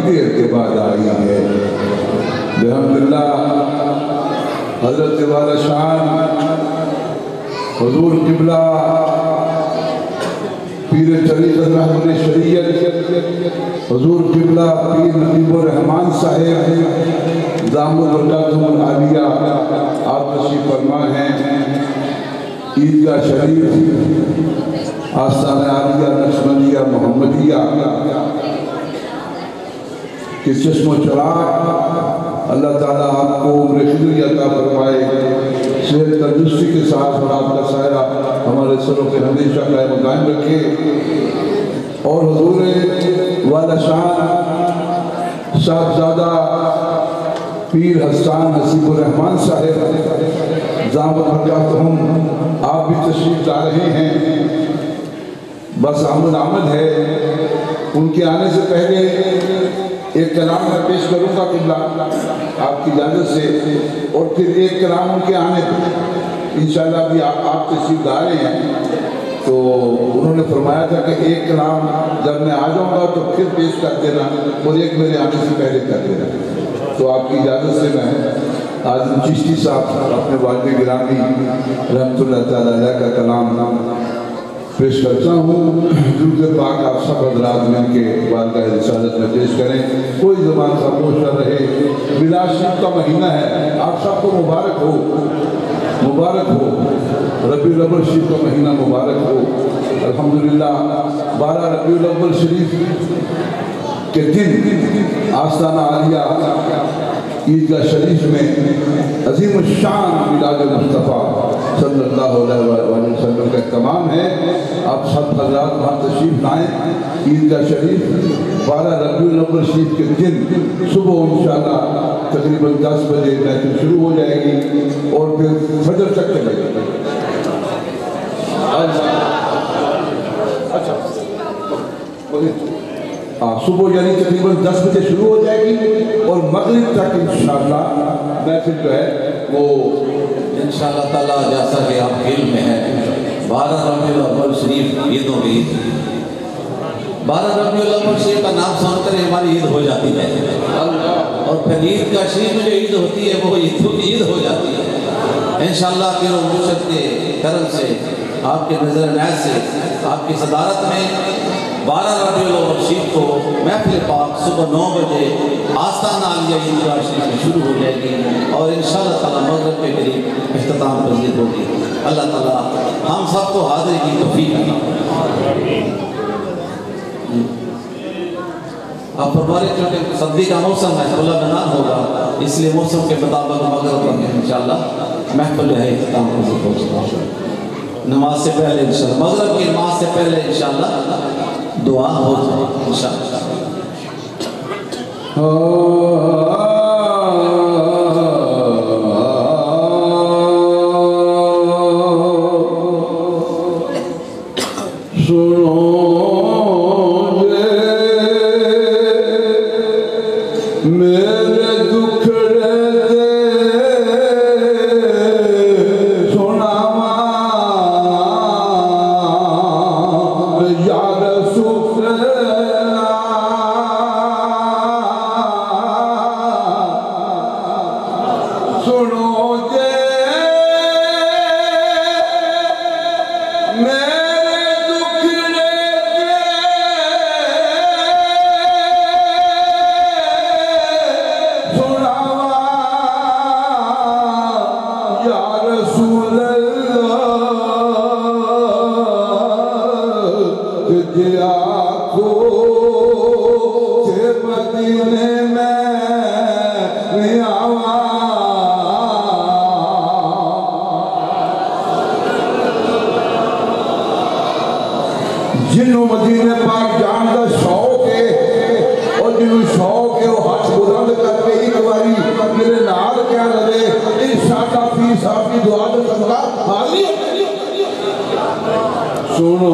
देर के बाद आई है। अल्हम्दुलिल्लाह हज़रत वाला शान हुज़ूर क़िबला पीर तरीक़त रहमत शरीयत हुज़ूर क़िबला पीर नबीबुर रहमान साहिब दामद बरकातुहुल आलिया आप तशरीफ़ फरमा हैं। ईदगाह शरीफ आस्ताना आलिया नक्शबंदिया मोहम्मदिया कि चश्मो चराग अल्लाह ताला आपको उम्र खिदरी अता फरमाए, सेहत तंदुरुस्ती के साथ और आपका साया हमारे सरों पे हमेशा कायम कायम रखे। और हुज़ूर वाला शान साहबजादा पीर हसन हसीबुर रहमान साहिब ज़ामत बरकातहुम आप भी तशरीफ़ ला रहे हैं। बस आमद है। उनके आने से पहले एक कलाम मैं पेश करूँगा क़िबला आपकी इजाज़त से, और फिर एक कलाम उनके आने पर इंशाअल्लाह भी आप तशरीफ़ ला रहे हैं। तो उन्होंने फरमाया था कि एक कलाम जब मैं आ जाऊँगा तो फिर पेश कर देना और एक मेरे आने से पहले कर देना। तो आपकी इजाज़त से मैं आज़म चिश्ती साहब अपने वालिद गिरामी रहमतुल्लाह तआला अलैह का कलाम पेश करता हूँ। दुरूद पाक आप सब हज़रात मिलके बारगाह रिसालत में पेश करें। कोई ज़बान खामोश न रहे। बिलाशिब का महीना है, आप सबको मुबारक हो, मुबारक हो। रबीउल अव्वल शरीफ का महीना मुबारक हो। अल्हम्दुलिल्लाह 12 रबीउल अव्वल शरीफ के दिन आस्ताना आलिया ईदगाह शरीफ में अज़ीम शान मिलाद मुस्तफ़ा सल्लल्लाहु अलैहि वसल्लम का इत्माम है। आप सब हज़रात वहाँ तशरीफ़ लाएँ। ईदगाह शरीफ 12 रबीउल अव्वल शरीफ के दिन सुबह इंशाअल्लाह तकरीबन 10 बजे महफिल शुरू हो जाएगी और फिर फजर तक चलेगी। अच्छा सुबह यानी तकरीबन 10 बजे शुरू हो जाएगी और मगरिब तक इंशाअल्लाह महफिल जो है वो इंशाअल्लाह ताला जैसा कि आप इल्म में है 12 रबीउल अव्वल शरीफ ईदों की 12 रबीउल अव्वल शरीफ का नाम सुनकर हमारी ईद हो जाती है और फिर ईद का शरीफ में जो ईद होती है वो ईद हो जाती है इंशाअल्लाह। के मुर्शद के करम से आपके नज़र नैज़ से आपकी सदारत में 12 रबीउल अव्वल शरीफ को महफिल पाक सुबह 9 बजे आस्ताना आलिया ईदगाह शरीफ में शुरू हो जाएगी और इंशाअल्लाह ताला मगरिब के करीब इख्तिताम पज़ीर होगी। अल्लाह ताला हम सबको हाज़िरी की तौफीक अता फरमाए। अब फरवरी चूँकि सर्दी का मौसम है, खुला मैदान होगा, इसलिए मौसम के मुताबिक मगरिब में इंशाअल्लाह महफिल जो है इख्तिताम पज़ीर होगा। नमाज से पहले इंशाअल्लाह मगरिब की नमाज से पहले इंशाअल्लाह दुआ हो जाए इंशाअल्लाह। जिन्हों मदीने पाक जान का शौक है और जिन्होंने शौक है वो हाथ बुलंद करके एक बारी मेरे नाल क्या लगे इंशाअल्लाह फी साहब की दुआ में सदका हाली सुनो